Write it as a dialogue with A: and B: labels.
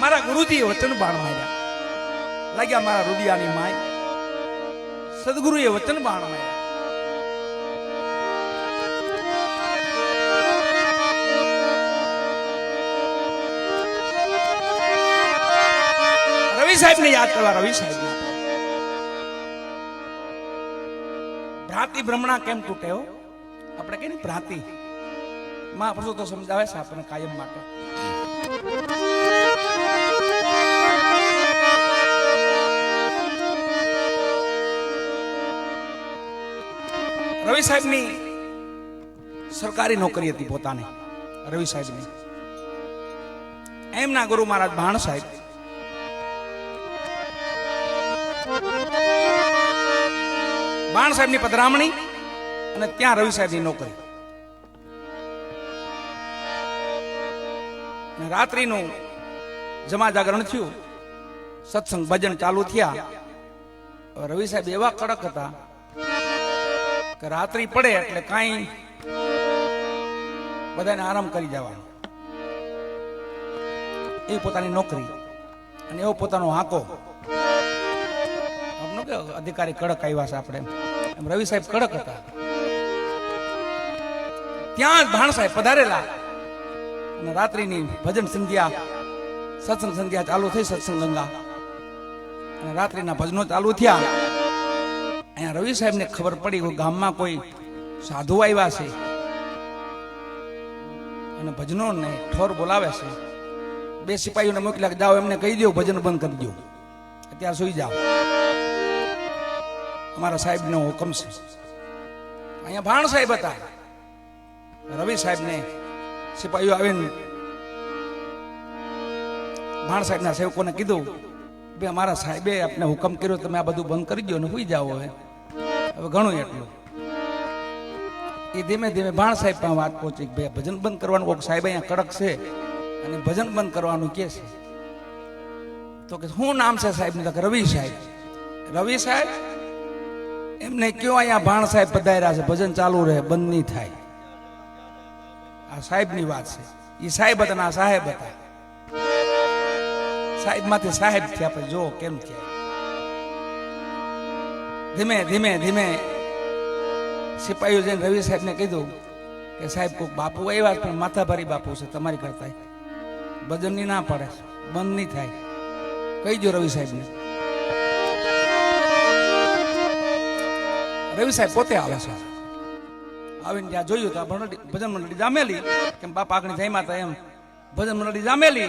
A: મારા ગુરુજીએ વચન બાણ માર્યા, લાગ્યા મારા રૂડિયાની માય. સદગુરુએ વચન બાણ માર્યા. રવિ સાહેબ ને યાદ કરવા. રવિ સાહેબ ભ્રાંતિ ભ્રમણા કેમ તૂટે હો? આપણે કહીએ ને ભ્રાંતિ, મહાપુરુષો તો સમજાવે છે આપણને કાયમ માટે. રવિ સાહેબની સરકારી નોકરી હતી પોતાની. રવિ સાહેબની એમના ગુરુ મહારાજ ભાણ સાહેબ ની પધરામણી અને ત્યાં રવિ સાહેબની નોકરી. રાત્રિનું જમા જાગરણ થયું, સત્સંગ ભજન ચાલુ થયા. રવિ સાહેબ એવા કડક હતા કે રાત્રિ પડે એટલે કાંઈ બધાને આરામ કરી જવાનો. એ પોતાની નોકરી અને એવો પોતાનો હાકો. આપનો કે અધિકારી કડક આવ્યા છે આપણે, એમ રવિ સાહેબ કડક હતા. ત્યાં જ ભાણ સાહેબ પધારેલા અને રાત્રિની ભજન સંધ્યા, સત્સંગ સંધ્યા ચાલુ થઈ, સત્સંગ ગંગા, અને રાત્રિના ભજનો ચાલુ થયા. અહીંયા રવિ સાહેબ ને ખબર પડી કે ગામમાં કોઈ સાધુ આવ્યા છે અને ભજનો ને ઠોર બોલાવે છે. બે સિપાહીઓને મોકલ્યા કે જાઓ એમને કહી દો ભજન બંધ કરી દો, અત્યારે સુઈ જાઓ, અમારા સાહેબ નો હુકમ છે. અહીંયા ભાણ સાહેબ હતા. રવિ સાહેબ ને સિપાહીઓ આવીને ભાણ સાહેબ ના સેવકોને કીધું બે અમારા સાહેબે આપને હુકમ કર્યો, તમે આ બધું બંધ કરી દો ને સુઈ જાઓ. હવે ઘણું એટલું. એ ધીમે ધીમે ભાણ સાહેબ પણ વાત પહોંચી કે ભાઈ ભજન બંધ કરવાનું કોઈક સાહેબ અહીંયા કડક છે અને ભજન બંધ કરવાનું કે છે. તો કે શું નામ છે સાહેબ ને? તો રવિ સાહેબ. રવિ સાહેબ એમને કયો અહીંયા ભાણ સાહેબ પધાર્યા છે, ભજન ચાલુ રહે, બંધ નહીં થાય. આ સાહેબ ની વાત છે. એ સાહેબ હતા, આ સાહેબ હતા. સાહેબ માંથી સાહેબ થયા. આપણે જો કેમ થયા. ધીમે ધીમે ધીમે સિપાહીઓ જઈને રવિ સાહેબ ને કીધું કે સાહેબ કોઈક બાપુ આવ્યા પણ માથાભારી બાપુ છે, તમારી કરતા ભજન ની ના પડે, બંધ નહીં થાય, કહી દો રવિ સાહેબ ને. રવિ સાહેબ પોતે આવે છે. આવીને ત્યાં જોયું તો ભજન મંડળી જામેલી, કેમ બાપા આગળ જમ્યા હતા એમ ભજન મંડળી જામેલી.